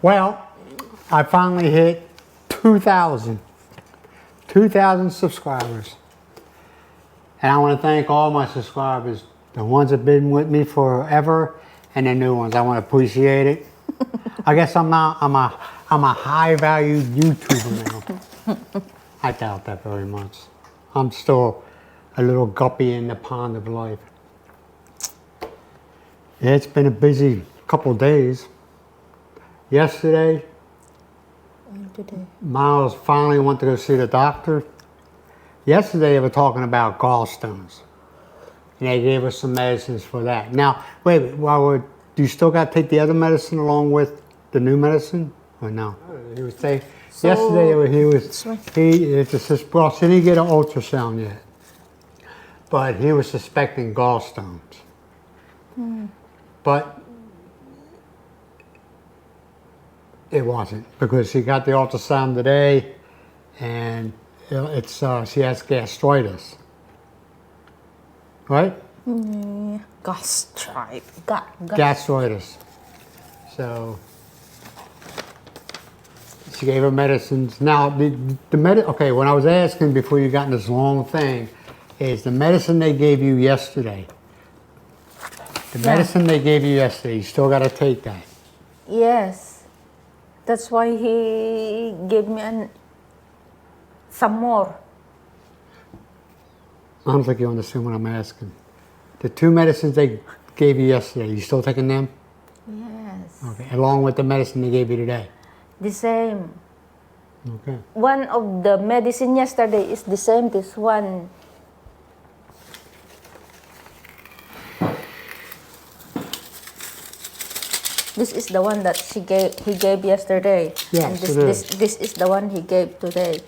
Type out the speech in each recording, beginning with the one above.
Well, I finally hit 2,000 subscribers. And I want to thank all my subscribers, the ones that have been with me forever and the new ones. I want to appreciate it. I guess I'm a high value YouTuber now. I doubt that very much. I'm still a little guppy in the pond of life. Yeah, it's been a busy couple days. Yesterday, Miles finally went to go see the doctor. Yesterday they were talking about gallstones. And they gave us some medicines for that. Now, wait, do you still got to take the other medicine along with the new medicine? Or no? He was saying, yesterday well, she didn't get an ultrasound yet. But he was suspecting gallstones. But it wasn't, because she got the ultrasound today and it's she has gastritis. Right? Gastritis. So she gave her medicines. Now okay, when I was asking before you got in this long thing, is the medicine they gave you yesterday. The medicine they gave you yesterday, you still got to take that. Yes. That's why he gave me some more. I don't think you understand what I'm asking. The two medicines they gave you yesterday, you still taking them? Yes. Okay, along with the medicine they gave you today? The same. Okay. One of the medicine yesterday is the same, this one. This is the one that he gave yesterday. Yes, and this is the one he gave today.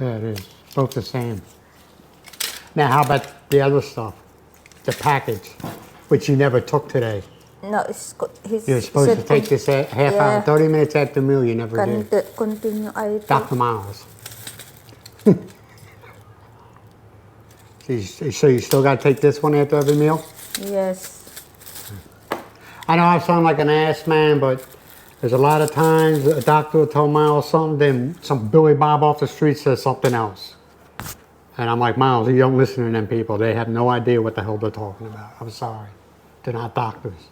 Yeah, it is. Both the same. Now, how about the other stuff? The package, which you never took today. No, you were supposed to take this half hour, 30 minutes after meal. You never did. Continue. Dr. Miles. So you still got to take this one after every meal? Yes. I know I sound like an ass man, but there's a lot of times a doctor will tell Miles something, then some Billy Bob off the street says something else. And I'm like, Miles, you don't listen to them people. They have no idea what the hell they're talking about. I'm sorry. They're not doctors.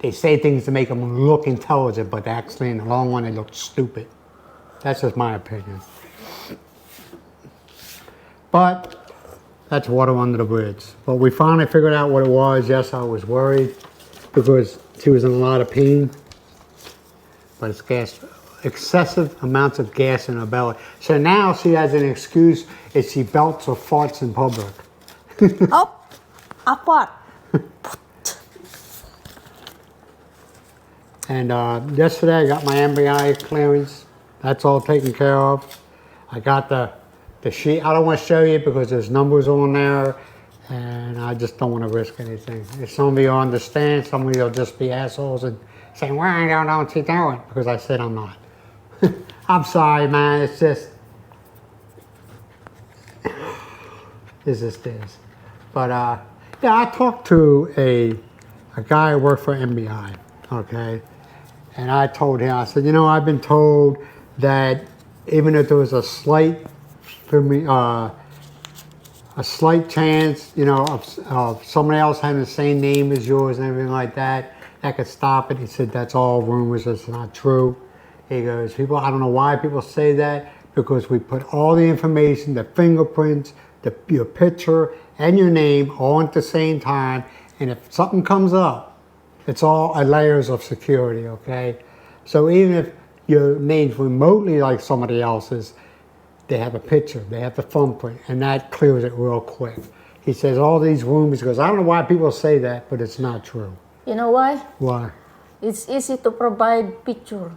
They say things to make them look intelligent, but actually in the long run they look stupid. That's just my opinion. But that's water under the bridge. But we finally figured out what it was. Yes, I was worried because she was in a lot of pain. But it's gas, excessive amounts of gas in her belly. So now she has an excuse if she belts or farts in public. Apart. And yesterday I got my MBI clearance. That's all taken care of. I got the sheet. I don't want to show you because there's numbers on there and I just don't want to risk anything. If some of you understand, some of you will just be assholes and say, why don't you do it? Because I said I'm not. I'm sorry, man. It's just, it's just this. But yeah, I talked to a guy who worked for MBI, okay? And I told him, I said, you know, I've been told that even if there was a slight chance, you know, of somebody else having the same name as yours and everything like that, that could stop it. He said, that's all rumors, that's not true. He goes, I don't know why people say that, because we put all the information, the fingerprints, your picture, and your name all at the same time, and if something comes up, it's all layers of security, okay? So even if your name's remotely like somebody else's, they have a picture, they have the thumbprint, and that clears it real quick. He says all these rumors, he goes, I don't know why people say that, but it's not true. You know why? Why? It's easy to provide picture.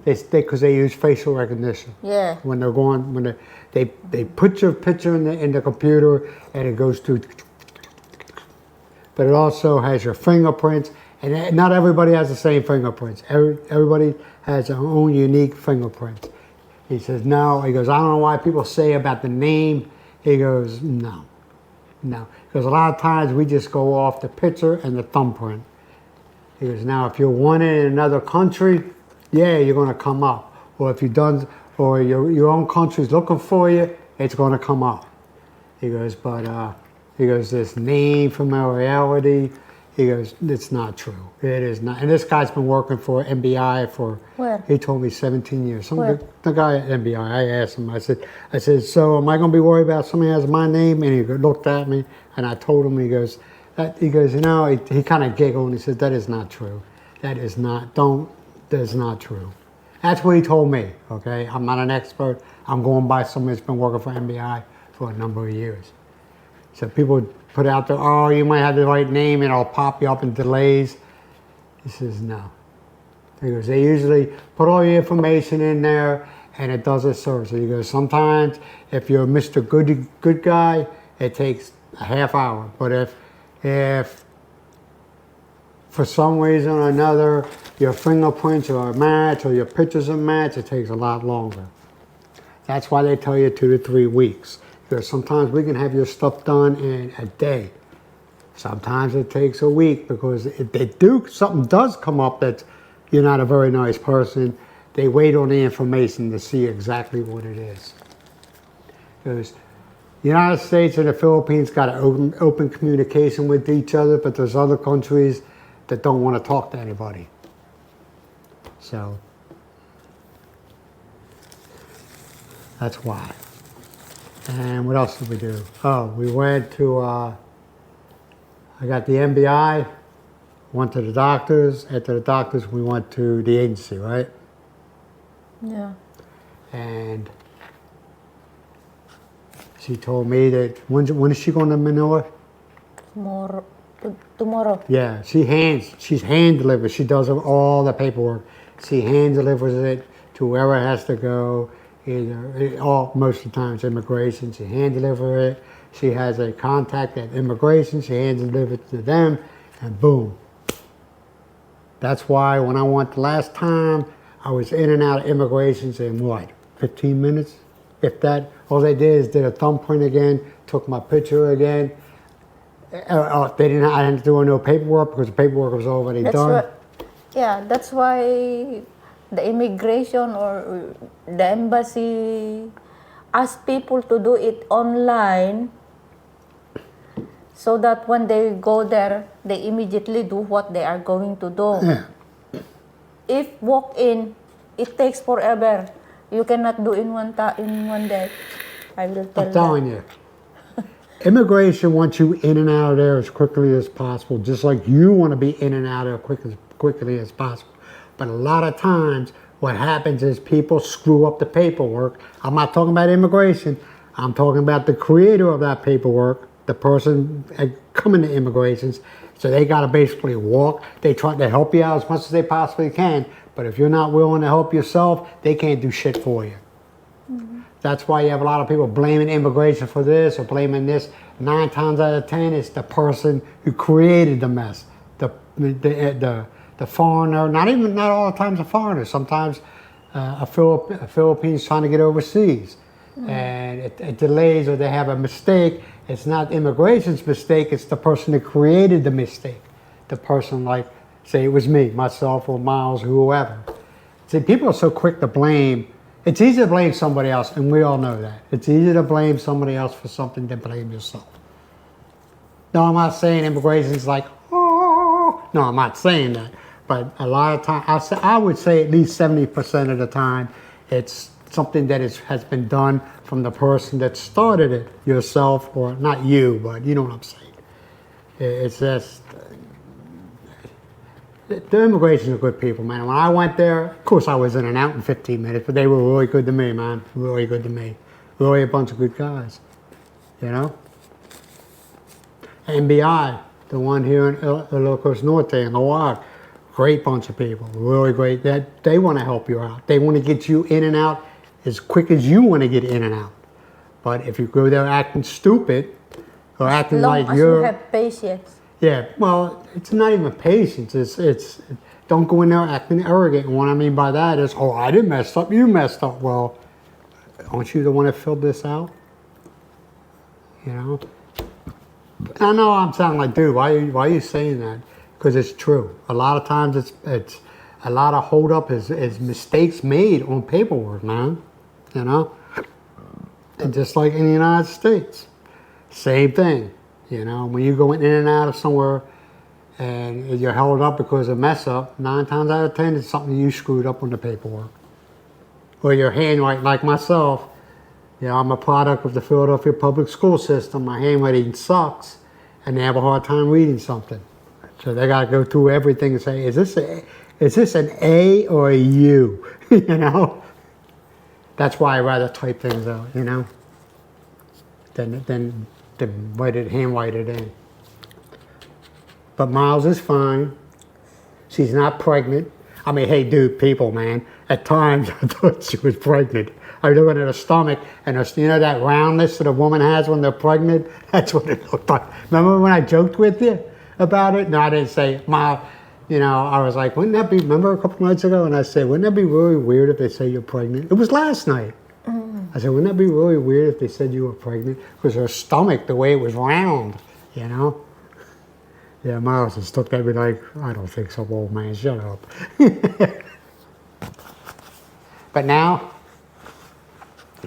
Because they use facial recognition. Yeah. When they're going, they put your picture in the computer and it goes through. But it also has your fingerprints, and not everybody has the same fingerprints. Everybody has their own unique fingerprints. He says, no. He goes, I don't know why people say about the name. He goes, no. Because a lot of times we just go off the picture and the thumbprint. He goes, now if you're wanted in another country, yeah, you're going to come up. Or if you've done, or your own country's looking for you, it's going to come up. He goes, but he goes, this name familiarity. He goes, it's not true. It is not. And this guy's been working for MBI for, Where? he told me 17 years. Where? The guy at MBI, I asked him, I said, so am I going to be worried about somebody has my name? And he looked at me and I told him, he goes, you know, he kind of giggled and he said, that is not true. That is not true. That's what he told me, okay? I'm not an expert. I'm going by somebody that's been working for MBI for a number of years. So people put out there, oh, you might have the right name and it'll pop you up in delays. He says, no. He goes, they usually put all your information in there and it does a search. So he goes, sometimes if you're Mr. Good guy, it takes a half hour. But if for some reason or another, your fingerprints are a match or your pictures are a match, it takes a lot longer. That's why they tell you 2 to 3 weeks. Because sometimes we can have your stuff done in a day. Sometimes it takes a week because if something does come up that you're not a very nice person, they wait on the information to see exactly what it is. Because the United States and the Philippines got an open communication with each other, but there's other countries that don't want to talk to anybody. So that's why. And what else did we do? Oh, we went to, I got the MBI, went to the doctors. After the doctors, we went to the agency, right? Yeah. And she told me that, when is she going to Manila? Tomorrow. Yeah, she's hand delivers. She does all the paperwork. She hand delivers it to whoever has to go. Most of the time it's immigration. She hand deliver it. She has a contact at immigration. She hand delivers it to them, and boom. That's why when I went the last time, I was in and out of immigrations in what, 15 minutes, if that. All they did is did a thumbprint again, took my picture again. I didn't do no paperwork because the paperwork was already done. That's why the immigration or the embassy ask people to do it online so that when they go there, they immediately do what they are going to do. Yeah. If walk in, it takes forever. You cannot do in one day. I will tell I'm telling you. Immigration wants you in and out of there as quickly as possible, just like you want to be in and out of there quickly as possible. But a lot of times, what happens is people screw up the paperwork. I'm not talking about immigration. I'm talking about the creator of that paperwork, the person coming to immigrations. So they got to basically walk. They try to help you out as much as they possibly can. But if you're not willing to help yourself, they can't do shit for you. Mm-hmm. That's why you have a lot of people blaming immigration for this or blaming this. 9 times out of 10, it's the person who created the mess. The foreigner, not all the times a foreigner. Sometimes a Philippines trying to get overseas, and it delays or they have a mistake. It's not immigration's mistake. It's the person that created the mistake. The person, like, say it was me, myself, or Miles, or whoever. See, people are so quick to blame. It's easy to blame somebody else, and we all know that. It's easy to blame somebody else for something than blame yourself. No, I'm not saying immigration's like, oh. No, I'm not saying that. But a lot of times, I would say at least 70% of the time, it's something that has been done from the person that started it, yourself, or not you, but you know what I'm saying. It's just, the immigration are good people, man. When I went there, of course I was in and out in 15 minutes, but they were really good to me, man. Really good to me. Really a bunch of good guys, you know? MBI, the one here in Ilocos Norte in Badoc, great bunch of people, really great. They want to help you out. They want to get you in and out as quick as you want to get in and out. But if you go there acting stupid or acting like you're... As you have patience. Yeah, well, it's not even patience. It's don't go in there acting arrogant. And what I mean by that is, oh, I didn't mess up, you messed up. Well, aren't you the one that filled this out? You know? I know I'm sounding like, dude, why are you saying that? because it's true. A lot of times it's a lot of hold up is mistakes made on paperwork, man. You know, and just like in the United States, same thing. You know, when you go in and out of somewhere and you're held up because of mess up, 9 times out of 10 it's something you screwed up on the paperwork. Or your handwriting, like myself. You know, I'm a product of the Philadelphia public school system. My handwriting sucks, and they have a hard time reading something. So they got to go through everything and say, is this an A or a U? You know? That's why I rather type things out, you know, than handwrite it in. But Miles is fine. She's not pregnant. I mean, hey, dude, people, man. At times, I thought she was pregnant. I was looking at her stomach, and you know that roundness that a woman has when they're pregnant? That's what it looked like. Remember when I joked with you about it? No, I didn't say, Ma, you know, I was like, wouldn't that be, remember a couple nights ago? And I said, wouldn't that be really weird if they say you're pregnant? It was last night. I said, wouldn't that be really weird if they said you were pregnant? Because her stomach, the way it was round, you know? Yeah, Miles just looked at me like, I don't think so, old man, shut up. But now,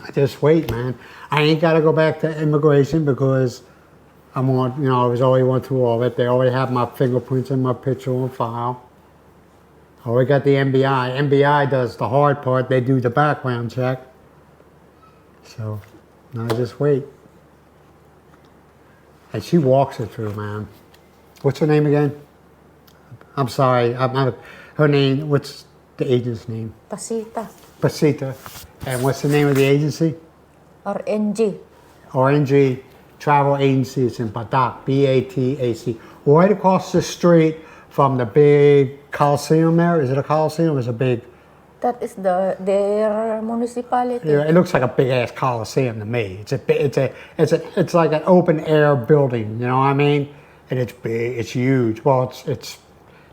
I just wait, man. I ain't got to go back to immigration because I'm on, you know, I was already went through all of it. They already have my fingerprints and my picture on file. I already got the MBI. MBI does the hard part. They do the background check. So, now I just wait. And she walks it through, man. What's her name again? I'm sorry. Her name, what's the agent's name? Pasita. Pasita. And what's the name of the agency? RNG. RNG Travel Agency. It's in Badoc, B-A-T-A-C. Right across the street from the big Coliseum there. Is it a Coliseum? It's a big... That is their municipality. Yeah, it looks like a big ass Coliseum to me. It's like an open air building, you know what I mean? And it's big, it's huge. Well, it's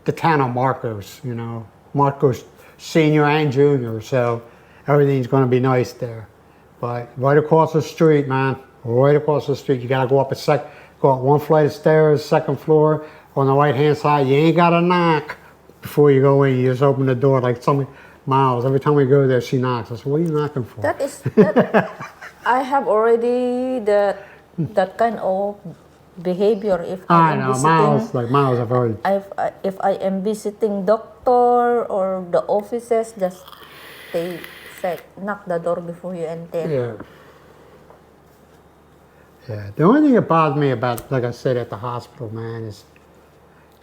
the town of Marcos, you know. Marcos Senior and Junior, so everything's going to be nice there. But right across the street, man, right across the street, you got to go up one flight of stairs, second floor. On the right hand side, you ain't got to knock before you go in. You just open the door like somebody. Miles, every time we go there, she knocks. I said, what are you knocking for? I have already that kind of behavior if I am know, visiting, Miles, I've already. if I am visiting doctor or the offices, just they say knock the door before you enter. Yeah. The only thing that bothers me about, like I said, at the hospital, man, is,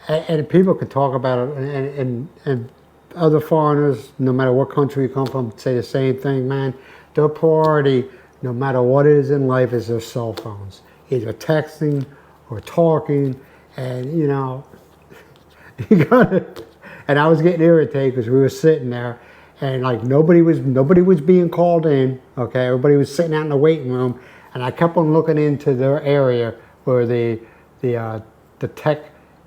and people can talk about it, and other foreigners, no matter what country you come from, say the same thing, man. Their priority, no matter what it is in life, is their cell phones. Either texting or talking, and you know, you gotta. And I was getting irritated because we were sitting there, and like nobody was being called in. Okay, everybody was sitting out in the waiting room, and I kept on looking into their area where the tech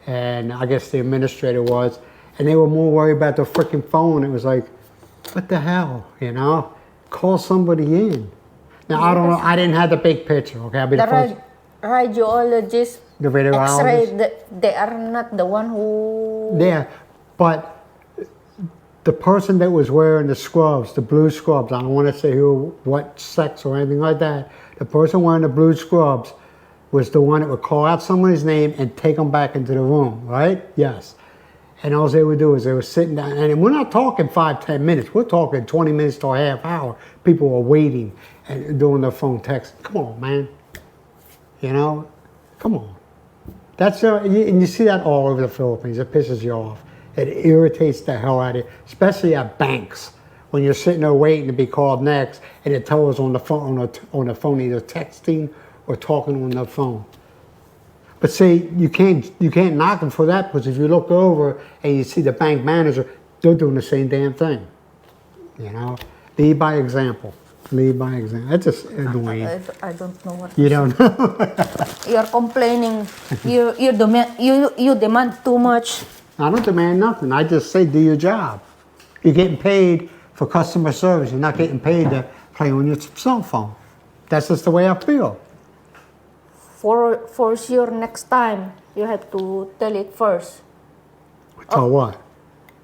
and I guess the administrator was. And they were more worried about their freaking phone. It was like, what the hell, you know? Call somebody in. Now, I don't know. I didn't have the big picture, okay? I'll be the first. Radiologists, The radiologist. X-ray, they are not the one who... Yeah, but the person that was wearing the scrubs, the blue scrubs, I don't want to say who, what sex or anything like that. The person wearing the blue scrubs was the one that would call out somebody's name and take them back into the room, right? Yes. And all they would do is they were sitting down, and we're not talking 5-10 minutes. We're talking 20 minutes to a half hour. People were waiting and doing their phone texting. Come on, man. You know, come on. That's and you see that all over the Philippines. It pisses you off. It irritates the hell out of you, especially at banks when you're sitting there waiting to be called next, and it tells us on the phone either texting or talking on the phone. But see, you can't knock them for that, because if you look over and you see the bank manager, they're doing the same damn thing. You know, lead by example. Lead by example. That's just annoying. I don't know what. You don't know. You're complaining. You demand too much. I don't demand nothing. I just say do your job. You're getting paid for customer service. You're not getting paid to play on your cell phone. That's just the way I feel. For sure, next time you have to tell it first. So what?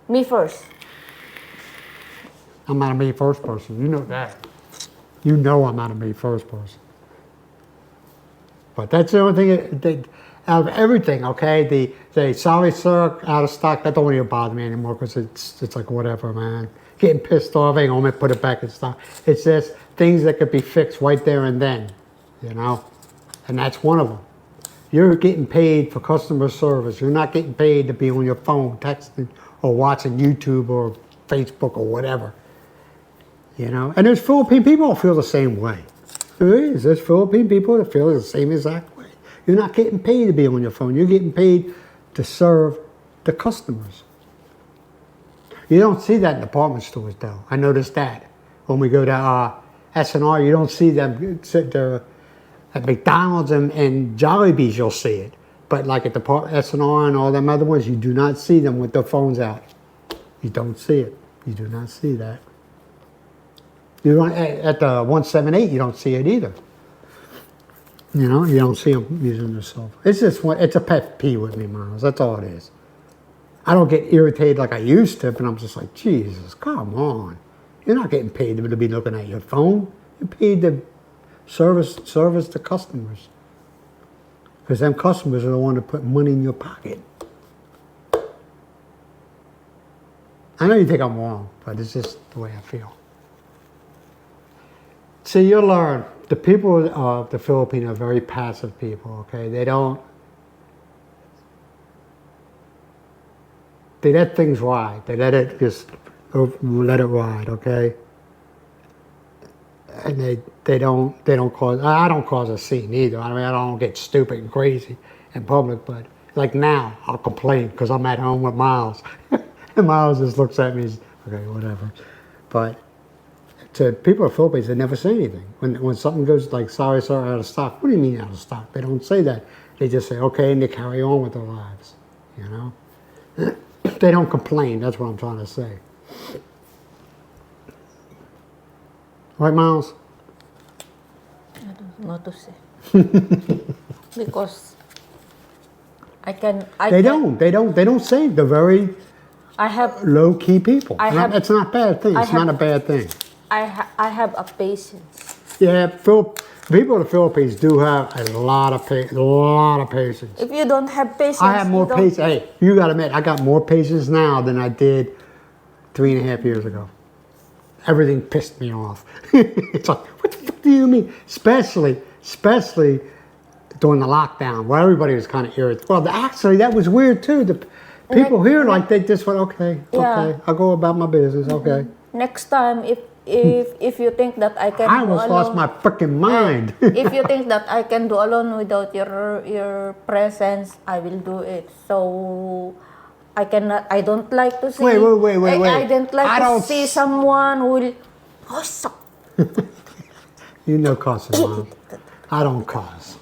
Me first. I'm not a me first person. You know that. You know I'm not a me first person. But that's the only thing, out of everything, okay? The sorry sir, out of stock, that don't even bother me anymore because it's like whatever, man. Getting pissed off, ain't gonna put it back in stock. It's just things that could be fixed right there and then, you know? And that's one of them. You're getting paid for customer service. You're not getting paid to be on your phone texting or watching YouTube or Facebook or whatever. You know? And there's Philippine people who feel the same way. There is. There's Philippine people that feel the same exact way. You're not getting paid to be on your phone. You're getting paid to serve the customers. You don't see that in department stores, though. I noticed that. When we go to S&R, you don't see them sit there at McDonald's and Jollibee's, you'll see it. But like at the S&R and all them other ones, you do not see them with their phones out. You don't see it. You do not see that. You don't, at the 178, you don't see it either. You know, you don't see them using their cell phone. It's just it's a pet peeve with me, Miles. That's all it is. I don't get irritated like I used to, but I'm just like, Jesus, come on. You're not getting paid to be looking at your phone. You're paid to service the customers. Because them customers are the ones that put money in your pocket. I know you think I'm wrong, but it's just the way I feel. See, you'll learn. The people of the Philippines are very passive people, okay? They let things ride. They let it just let it ride, okay? And they don't cause, I don't cause a scene either. I mean, I don't get stupid and crazy in public, but like now, I'll complain because I'm at home with Miles. And Miles just looks at me, okay, whatever. But to people in the Philippines, they never say anything. When something goes like, sorry, sir, out of stock. What do you mean out of stock? They don't say that. They just say, okay, and they carry on with their lives, you know? They don't complain, that's what I'm trying to say. Right, Miles? I don't know what to say. Because They don't say. They're very low-key people. It's not a bad thing. It's not a bad thing. I have a patience. Yeah, people in the Philippines do have a lot of patience. If you don't have patience, I have more patience. Hey, you got to admit, I got more patience now than I did 3.5 years ago. Everything pissed me off. It's like, what the fuck do you mean? Especially during the lockdown, where everybody was kind of irritated. Well, actually, that was weird too. The people here, like, they just went, okay, I'll go about my business, okay. Next time, if you think that I can I almost lost my freaking mind. If you think that I can do alone without your presence, I will do it. So I don't like to see. Wait. I don't like to see someone who will. Oh, suck. You know cussing, Mom. I don't cuss.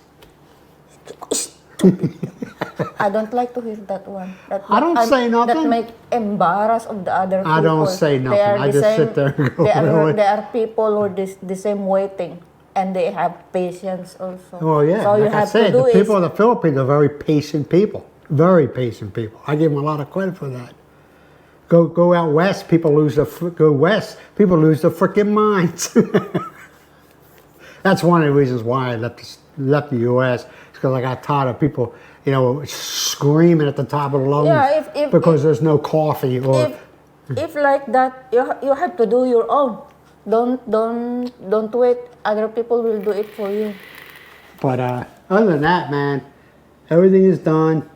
I don't like to hear that one. I don't say nothing. That make embarrass of the other people. I don't say nothing. I just sit there and go, really? There are people who the same waiting, and they have patience also. Well, yeah. So like you have I said, to do the people in the Philippines are very patient people. Very patient people. I give them a lot of credit for that. Go out west, people lose their freaking minds. That's one of the reasons why I left the U.S. because I got tired of people, you know, screaming at the top of the lungs because there's no coffee or. If like that, you have to do your own. Don't wait. Other people will do it for you. But other than that, man, everything is done.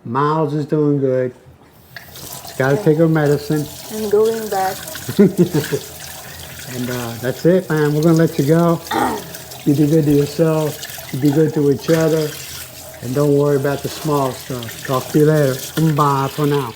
Miles is doing good. She's got to take her medicine. I'm going back. And that's it, man. We're going to let you go. You be good to yourself. You be good to each other. And don't worry about the small stuff. Talk to you later. Bye for now.